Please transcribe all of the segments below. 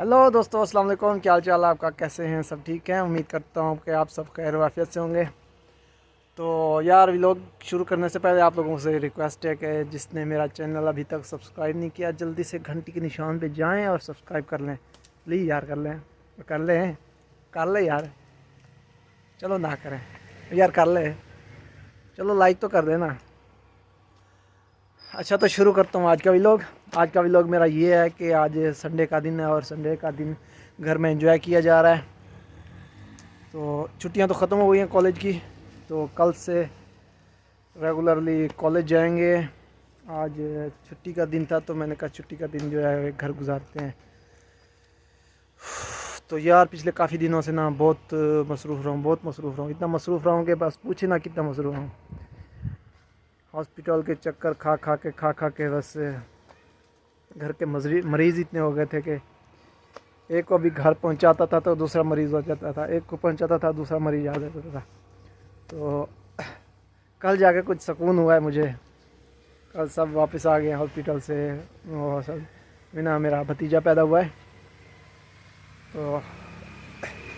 Hello दोस्तों, अस्सलाम वालेकुम। क्या हाल चाल है आपका? कैसे हैं? सब ठीक हैं? उम्मीद करता हूँ कि आप सब खैर वाफियत से होंगे। तो यार, व्लॉग शुरू करने से पहले आप लोगों से रिक्वेस्ट है कि जिसने मेरा चैनल अभी तक सब्सक्राइब नहीं किया, जल्दी से घंटी के निशान पे जाएं और सब्सक्राइब कर लें। प्लीज़ यार, कर लें यार। चलो ना करें यार, कर ले। चलो लाइक तो कर देना। अच्छा, तो शुरू करता हूँ आज का व्लॉग। आज का व्लॉग मेरा ये है कि आज संडे का दिन है और संडे का दिन घर में एंजॉय किया जा रहा है। तो छुट्टियां तो ख़त्म हो गई हैं कॉलेज की, तो कल से रेगुलरली कॉलेज जाएंगे। आज छुट्टी का दिन था तो मैंने कहा छुट्टी का दिन जो है घर गुजारते हैं। तो यार, पिछले काफ़ी दिनों से ना बहुत मसरूफ़ रहा हूँ, इतना मसरूफ़ रहा हूँ कि बस पूछे ना कितना मसरूफ़ रहा हूँ। हॉस्पिटल के चक्कर खा खा के बस घर के मरीज़ इतने हो गए थे कि एक को भी घर पहुंचाता था तो दूसरा मरीज़ हो जाता था, एक को पहुंचाता था दूसरा मरीज़ आ जाता था। तो कल जाके कुछ सुकून हुआ है मुझे। कल सब वापस आ गए हॉस्पिटल से और सब। मेरा भतीजा पैदा हुआ है, तो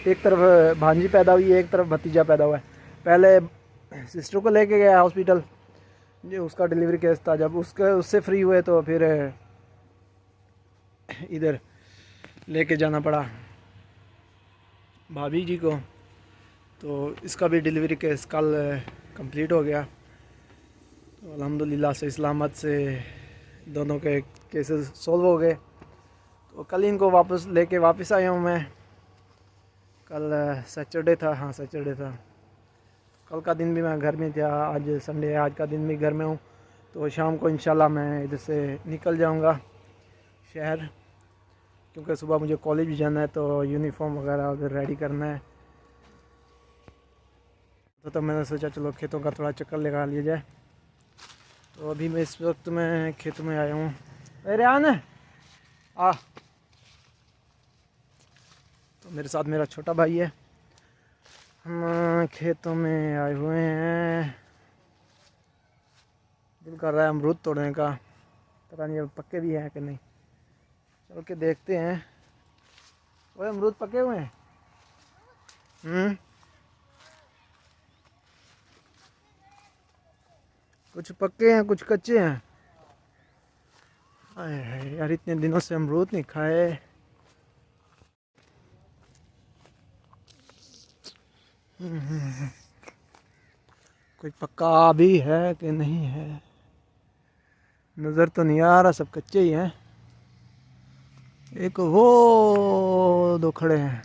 एक तरफ भांजी पैदा हुई है, एक तरफ भतीजा पैदा हुआ है। पहले सिस्टर को लेके गया हॉस्पिटल, जो उसका डिलीवरी केस था। जब उससे फ्री हुए तो फिर इधर लेके जाना पड़ा भाभी जी को। तो इसका भी डिलीवरी केस कल कंप्लीट हो गया। तो अल्हम्दुलिल्लाह से इस्लामत से दोनों के केसेस सॉल्व हो गए। तो कल इनको वापस आया हूँ मैं। कल सैटरडे था, हाँ सैटरडे था। कल का दिन भी मैं घर में था, आज संडे है, आज का दिन भी घर में हूँ। तो शाम को इंशाल्लाह मैं इधर से निकल जाऊँगा शहर, क्योंकि सुबह मुझे कॉलेज भी जाना है, तो यूनिफॉर्म वगैरह उधर रेडी करना है। तो मैंने सोचा चलो खेतों का थोड़ा चक्कर लगा लिया जाए। तो अभी मैं इस वक्त मैं खेतों में आया हूँ। अरे आना आ। तो मेरे साथ मेरा छोटा भाई है। हम खेतों में आए हुए हैं। दिल कर रहा है अमरूद तोड़ने का, पता नहीं अब पक्के भी हैं कि नहीं। चल के देखते हैं। वो अमरूद पके हुए हैं। कुछ पक्के हैं, कुछ कच्चे हैं। अरे यार, इतने दिनों से अमरूद नहीं खाए। कोई पक्का भी है कि नहीं है, नज़र तो नहीं आ रहा, सब कच्चे ही हैं। एक वो दो खड़े हैं।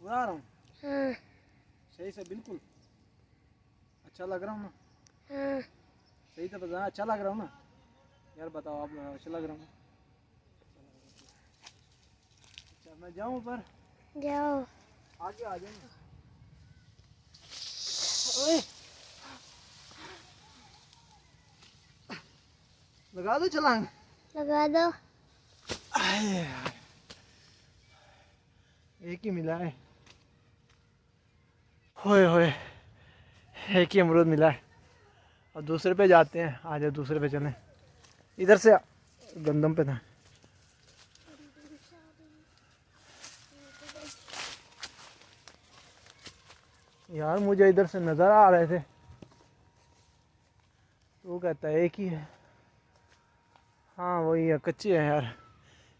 उड़ा रहा हूँ। हाँ। सही से बिल्कुल अच्छा लग रहा हूँ ना? हाँ। सही से बताना, अच्छा लग रहा हूँ ना? यार बताओ आप, अच्छा लग रहा हूँ? अच्छा, मैं जाऊँ ऊपर? जाओ। आगे आ जाऊँ? लगा दो छलांग? लगा दो। एक ही मिला है। होए होए, एक ही अमरूद मिला है। और दूसरे पे जाते हैं, आ जाओ दूसरे पे चलें। इधर से गंदम पे था। यार मुझे इधर से नज़र आ रहे थे, तो वो कहता है एक ही है। हाँ वही है, कच्चे हैं यार।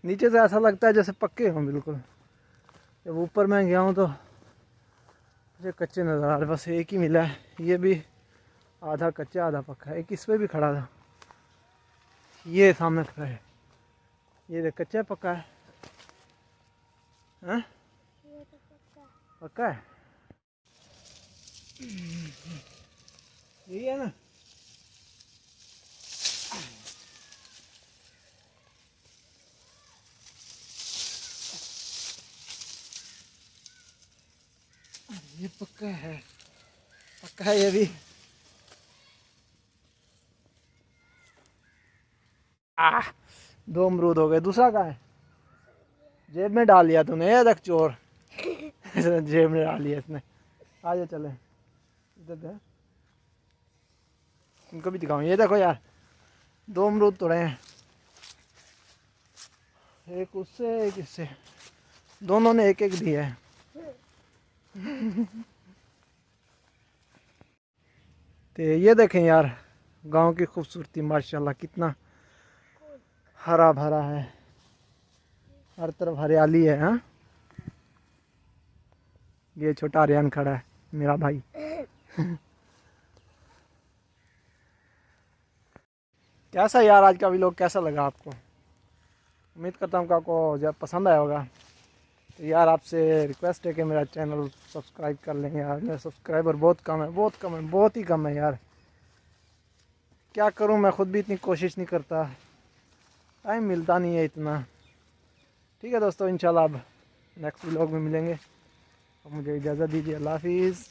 नीचे से ऐसा लगता है जैसे पक्के हों बिल्कुल। जब ऊपर मैं गया हूँ तो मुझे कच्चे नज़र आ रहे। बस एक ही मिला है, ये भी आधा कच्चा आधा पक्का है। एक इस पे भी खड़ा था, ये सामने खड़ा है। ये देख, कच्चा है पक्का है? हाँ? ये तो पक्का। पक्का है। यही है ना? ये पक्का है, पक्का है ये भी। दो अमरूद हो गए। दूसरा कहाँ है? जेब में डाल लिया तूने, ये देख चोर। जेब में डाल लिया इसने। आजा चले। इधर दे, इनको भी दिखाऊं। ये देखो यार, 2 अमरूद तोड़े हैं, एक उससे एक इससे, दोनों ने एक एक दिया है। तो ये देखें यार, गांव की खूबसूरती माशाल्लाह, कितना हरा भरा है, हर तरफ हरियाली है। हाँ, ये छोटा आर्यन खड़ा है, मेरा भाई। कैसा यार आज का व्लॉग कैसा लगा आपको? उम्मीद करता हूँ कि आपको जब पसंद आया होगा। तो यार आपसे रिक्वेस्ट है कि मेरा चैनल सब्सक्राइब कर लें यार, मेरे सब्सक्राइबर बहुत कम है, बहुत कम है, बहुत ही कम है यार। क्या करूँ, मैं खुद भी इतनी कोशिश नहीं करता, टाइम मिलता नहीं है इतना। ठीक है दोस्तों, इंशाल्लाह अब नेक्स्ट व्लॉग में मिलेंगे। अब मुझे इजाज़त दीजिए, अल्लाह हाफिज़।